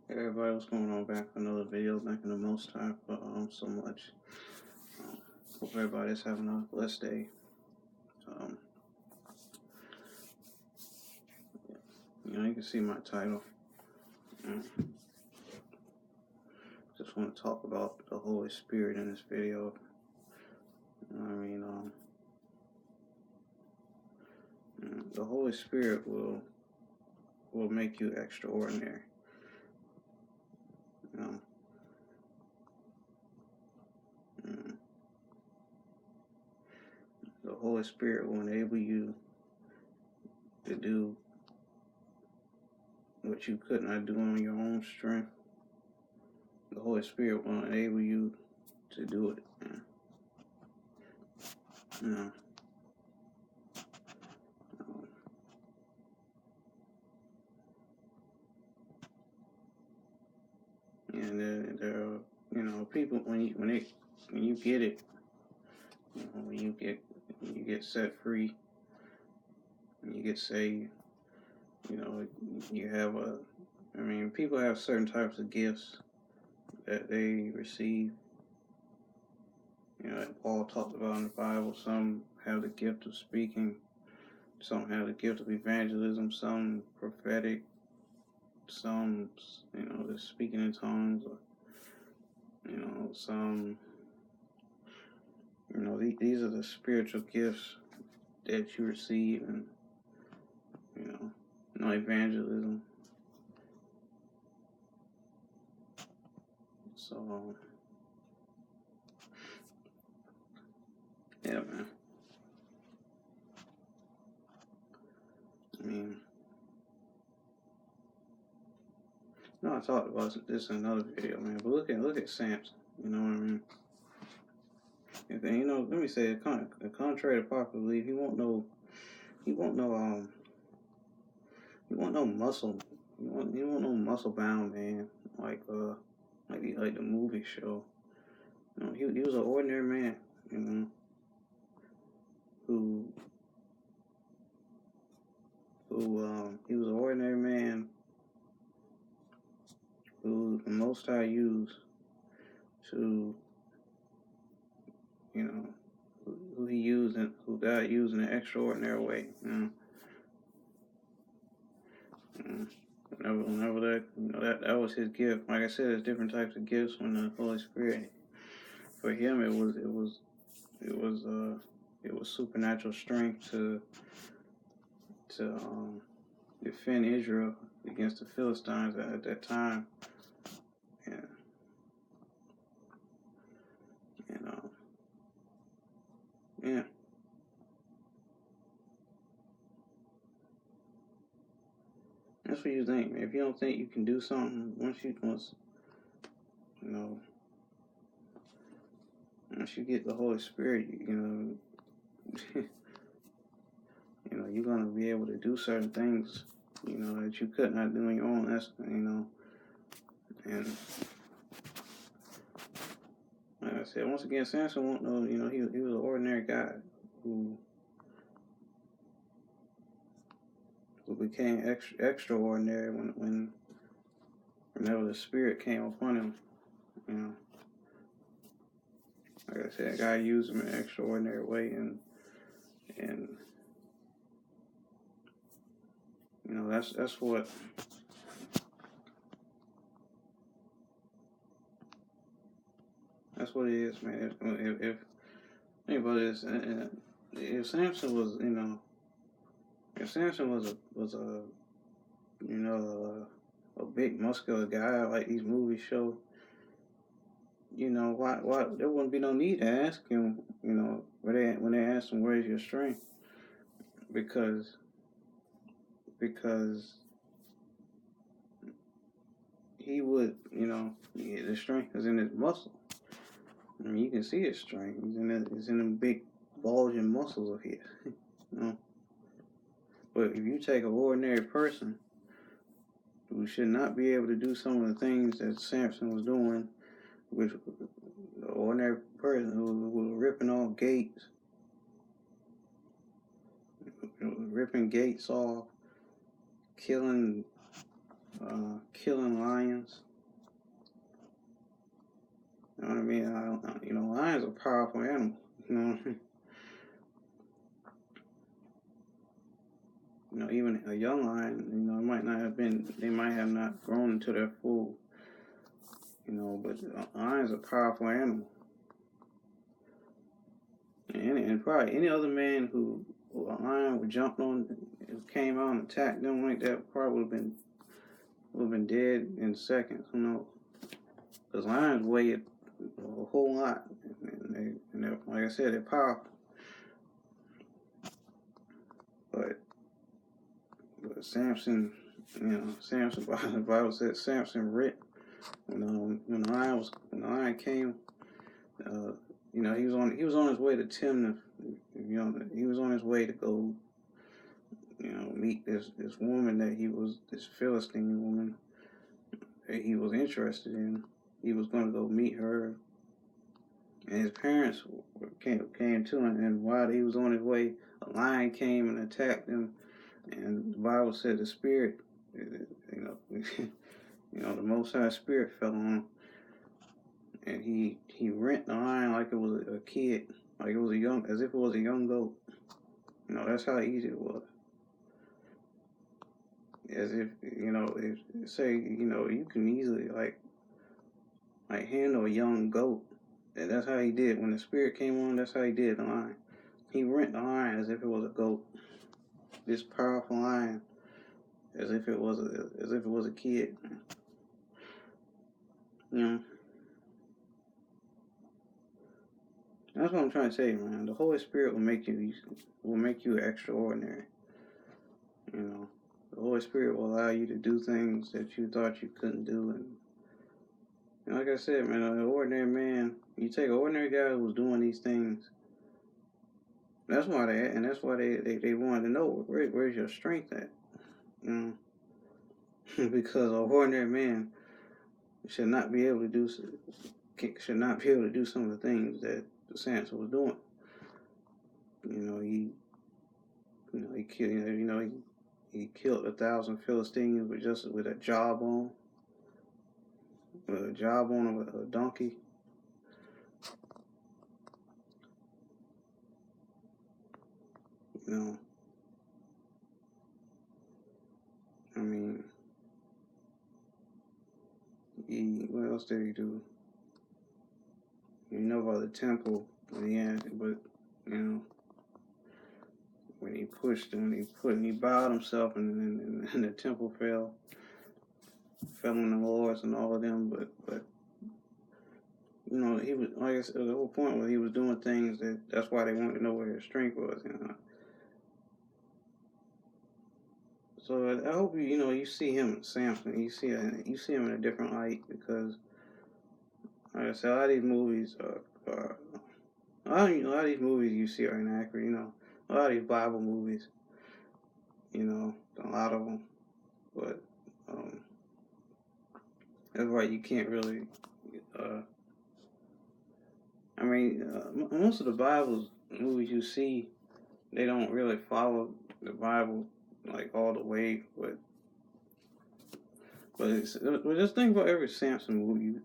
Hey everybody, what's going on? Back with another video. Thanking the Most High for so much. Um, Hope everybody's having a blessed day. Um, you can see my title. Um, just want to talk about the Holy Spirit in this video. The Holy Spirit will make you extraordinary. Um, the Holy Spirit will enable you to do what you could not do on your own strength. The Holy Spirit will enable you to do it. You know, um, and there are, people when you get it, when you get set free, when you get saved, you have people have certain types of gifts that they receive. That Paul talked about in the Bible. Some have the gift of speaking, some have the gift of evangelism, some prophetic, some the speaking in tongues, or some these are the spiritual gifts that you receive, and evangelism. So yeah, man. I talked about this in another video, man. But look at Samson. You know what I mean? And let me say, contrary to popular belief, he won't no muscle. He won't no muscle bound man like the movie show. He was an ordinary man. Who he was an ordinary man who the Most High used to, who God used in an extraordinary way. Whenever that was his gift. Like I said, there's different types of gifts from the Holy Spirit. For him, it was supernatural strength to defend Israel against the Philistines at that time. Yeah. That's what you think, man. If you don't think you can do something, once you get the Holy Spirit, you're gonna be able to do certain things, that you could not do on your own. That's and like I said, once again, Samson won't know. He was an ordinary guy who became extraordinary whenever the Spirit came upon him. Like I said, God used him in an extraordinary way, and that's what it is, man. If think about this, if Samson was, if Samson was a big muscular guy like these movies show, why there wouldn't be no need to ask him, when they ask him where's your strength, because he would, the strength is in his muscle. You can see his strength. It's in them big bulging muscles of his. But if you take an ordinary person who should not be able to do some of the things that Samson was doing, with the ordinary person who was ripping off gates, ripping gates off, killing killing lions. You know what I mean? Lions are powerful animals. You know, even a young lion, they might have not grown into their full, but lions are powerful animals. And probably any other man who a lion would jump on, came out and attacked them like that, probably would have been dead in seconds. Who knows? Because lions weigh a whole lot, and they're, like I said, they're powerful. But Samson, the Bible said Samson rent when the lion came. He was on his way to Timnah. He was on his way to go, meet this woman this Philistine woman that he was interested in. He was going to go meet her, and his parents came to him. And while he was on his way, a lion came and attacked him. And the Bible said the spirit, the Most High Spirit fell on him, and he rent the lion like it was a kid, like it was as if it was a young goat. That's how easy it was. As if you can easily like handle a young goat. And that's how he did. When the spirit came on, that's how he did the lion. He rent the lion as if it was a goat. This powerful lion, as if it was a kid. That's what I'm trying to tell you, man. The Holy Spirit will make you extraordinary. The Holy Spirit will allow you to do things that you thought you couldn't do. And like I said, man, an ordinary man, you take an ordinary guy who was doing these things. That's why they wanted to know where's your strength at. Because an ordinary man should not be able to do some of the things that Samson was doing. He killed 1,000 Philistines with a jawbone. A jawbone of a donkey. What else did he do? About the temple when he pushed and he bowed himself and the temple fell on the lords and all of them, but he was, like I said, the whole point was he was doing things that's why they wanted to know where his strength was. So I hope you see him, Samson. You see him in a different light, because like I said, a lot of these movies a lot of these movies you see are inaccurate. A lot of these Bible movies, a lot of them, but that's why you can't really. Most of the Bible movies you see, they don't really follow the Bible like all the way, but just think about every Samson movie.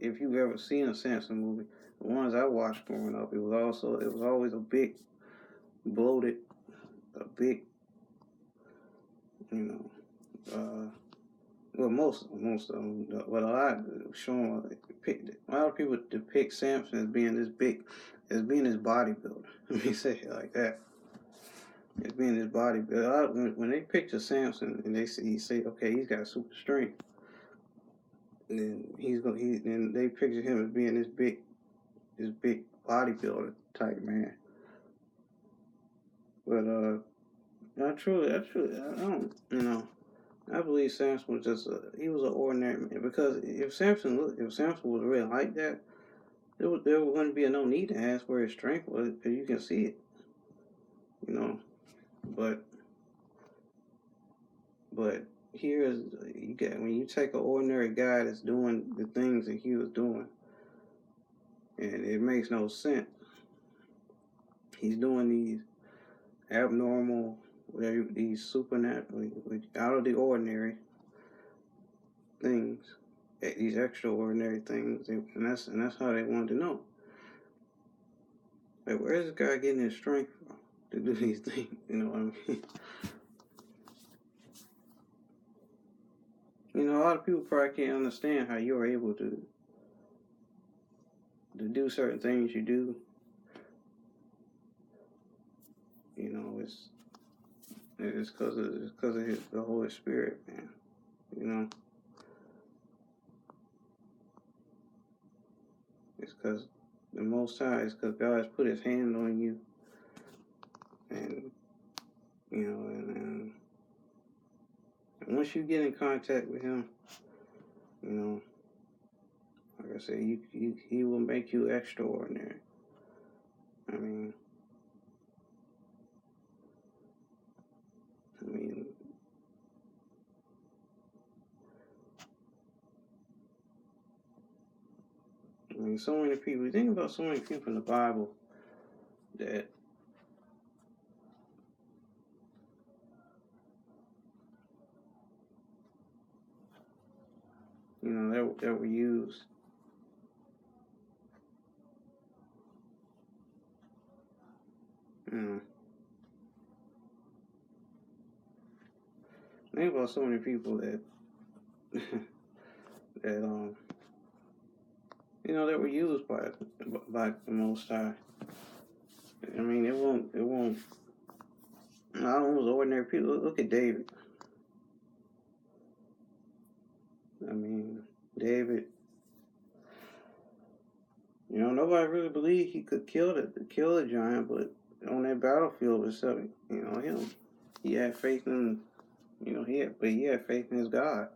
If you've ever seen a Samson movie, the ones I watched growing up, it was always a big, bloated, a big, most of them, but a lot of people depict Samson as being this bodybuilder. Let me say it like that. As being this bodybuilder. When they picture Samson and they say, okay, he's got super strength, and they picture him as being this big bodybuilder type man. But I don't. I believe Samson was he was an ordinary man, because if Samson was really like that, there wouldn't be no need to ask where his strength was, because you can see it. But when you take an ordinary guy that's doing the things that he was doing, and it makes no sense. He's doing these abnormal, these supernatural, out of the ordinary, things, these extraordinary things, and that's how they wanted to know. Like, where's this guy getting his strength from to do these things? You know what I mean? You know, a lot of people probably can't understand how you're able to do certain things you do. You know, it's because of the Holy Spirit, man. You know, it's because the Most High. It's because God has put His hand on you, and you know, and once you get in contact with Him, you know, like I said, He will make you extraordinary. I mean, so many people. Think about so many people in the Bible that you know that were used. You know, think about so many people that that you know that were used by the Most High. I mean, it won't. I don't know, ordinary people. Look at David. I mean, David. You know, nobody really believed he could kill the giant, but on that battlefield itself, you know, he had faith in, you know, he had faith in his God,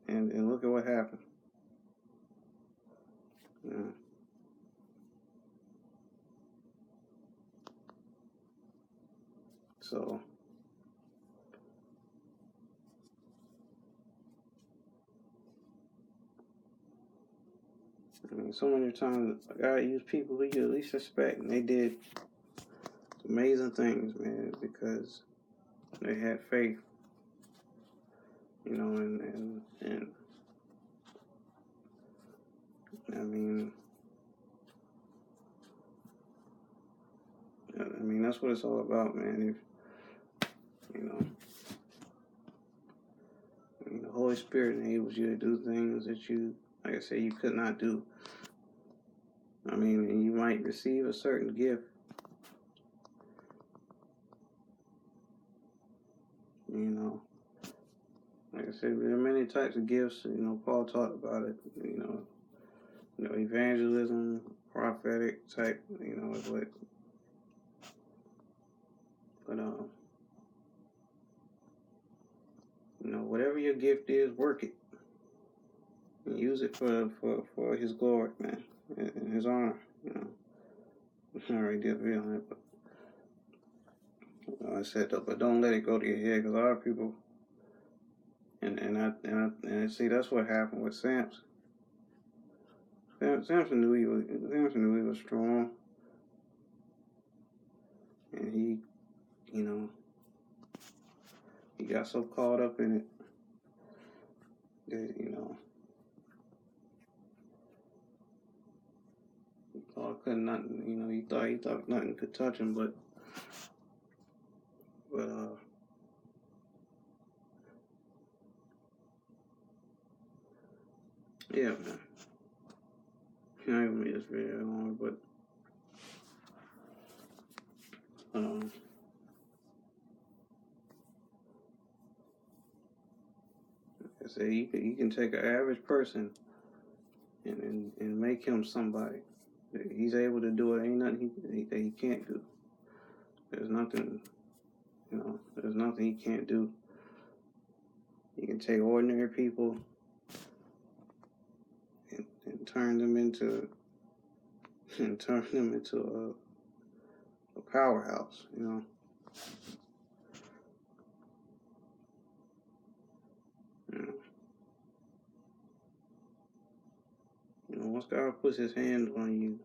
and look at what happened. You know. So, I mean, so many times God used people who you at least suspect, and they did amazing things, man, because they had faith. You know, and I mean that's what it's all about, man. If you know, the Holy Spirit enables you to do things that you, like I say, you could not do. I mean, and you might receive a certain gift. You know, like I said, there are many types of gifts. You know, Paul talked about it. You know, evangelism, prophetic type. You know, but you know, whatever your gift is, work it. And use it for His glory, man, and His honor. You know, I already did real on it, but I said that, but don't let it go to your head, because a lot of people, and see, that's what happened with Samson. Samson knew he was strong, and he, you know, he got so caught up in it that, you know, he thought he thought nothing could touch him, but yeah, man. I haven't made this video long, but I say you can take an average person and make him somebody. He's able to do it. Ain't nothing he can't do. There's nothing, you know. There's nothing he can't do. You can take ordinary people and turn them into a powerhouse. You know. You know, once God puts His hand on you,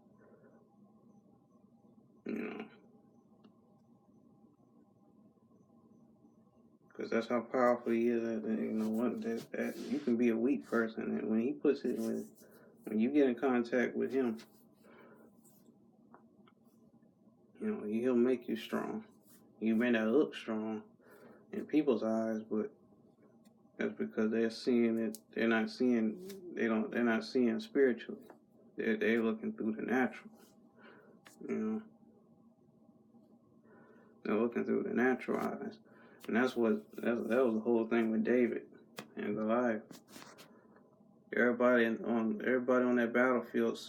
you know, because that's how powerful he is. You know what? That you can be a weak person, and when he puts it, when you get in contact with him, you know he'll make you strong. You may not look strong in people's eyes, but that's because they're seeing it. They're not seeing. They're not seeing spiritually. They're looking through the natural. You know, they're looking through the natural eyes, and that was the whole thing with David and Goliath. Everybody on that battlefield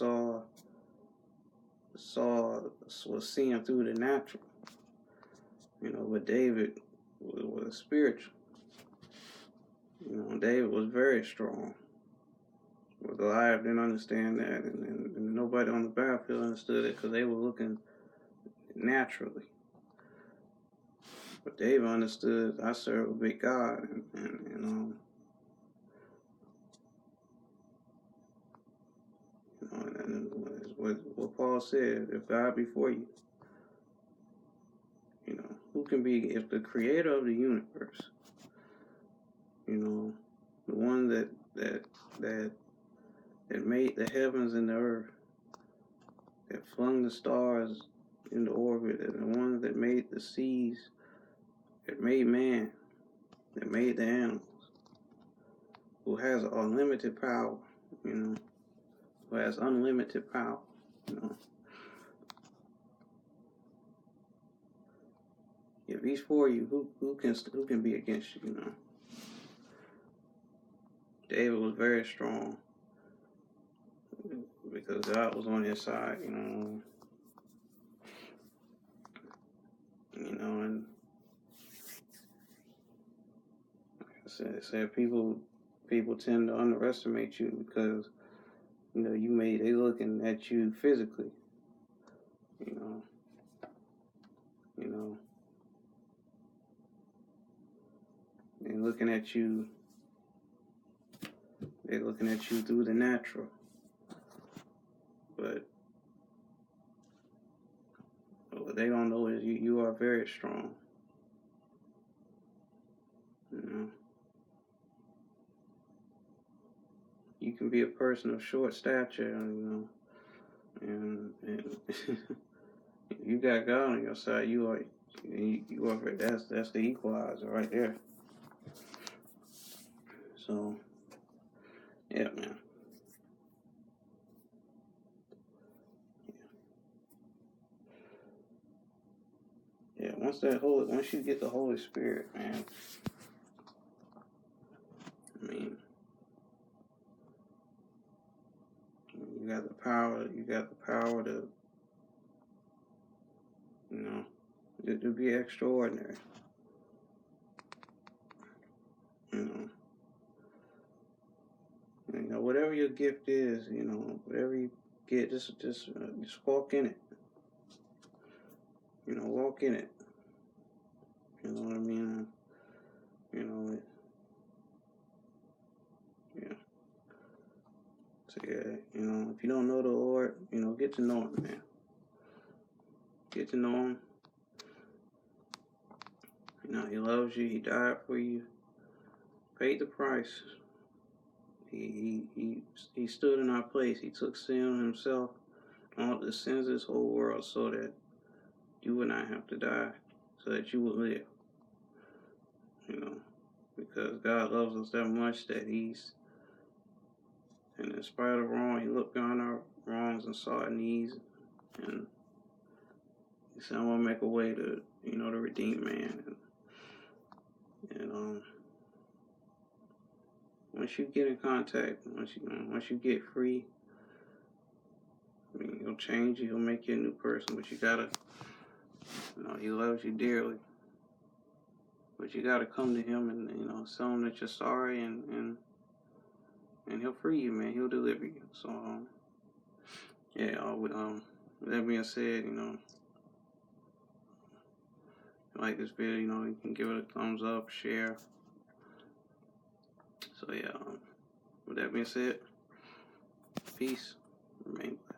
was seeing through the natural. You know, but David was spiritual. You know, David was very strong. But Goliath didn't understand that, and nobody on the battlefield understood it because they were looking naturally. But David understood, I serve a big God, and what Paul said, if God be for you, you know, who can be, if the creator of the universe, you know, the one that made the heavens and the earth, that flung the stars into orbit, and the one that made the seas, that made man, that made the animals, who has unlimited power, you know, who has unlimited power, you know. If he's for you, who can be against you, you know? David was very strong because God was on his side, you know. You know, and like I said people tend to underestimate you because, you know, they looking at you physically, you know, they're looking at you through the natural, but what they don't know is you are very strong, you know. You can be a person of short stature, you know, and you got God on your side. You are that's the equalizer right there. So, yeah, man. Yeah, once you get the Holy Spirit, man. I mean, you got the power to, you know, to be extraordinary. You know, whatever your gift is, you know, whatever you get, just walk in it. You know, walk in it. You know what I mean? You know, yeah. So yeah, you know, if you don't know the Lord, you know, get to know Him, man. Get to know Him. You know, He loves you. He died for you. Paid the price. He stood in our place. He took sin on Himself, all the sins of this whole world, so that you would not have to die, so that you would live. You know, because God loves us that much that He's, and in spite of wrong, He looked beyond our wrongs and saw our needs, and He said, "I'm gonna make a way to, you know, to redeem man." And once you get in contact, once you get free, I mean, He'll change you. He'll make you a new person, but you gotta, you know, He loves you dearly. But you gotta come to Him and, you know, tell Him that you're sorry, and He'll free you, man. He'll deliver you. So, yeah. With that being said, you know, if you like this video, you know, you can give it a thumbs up, share. So yeah. With that being said, peace. Remain blessed.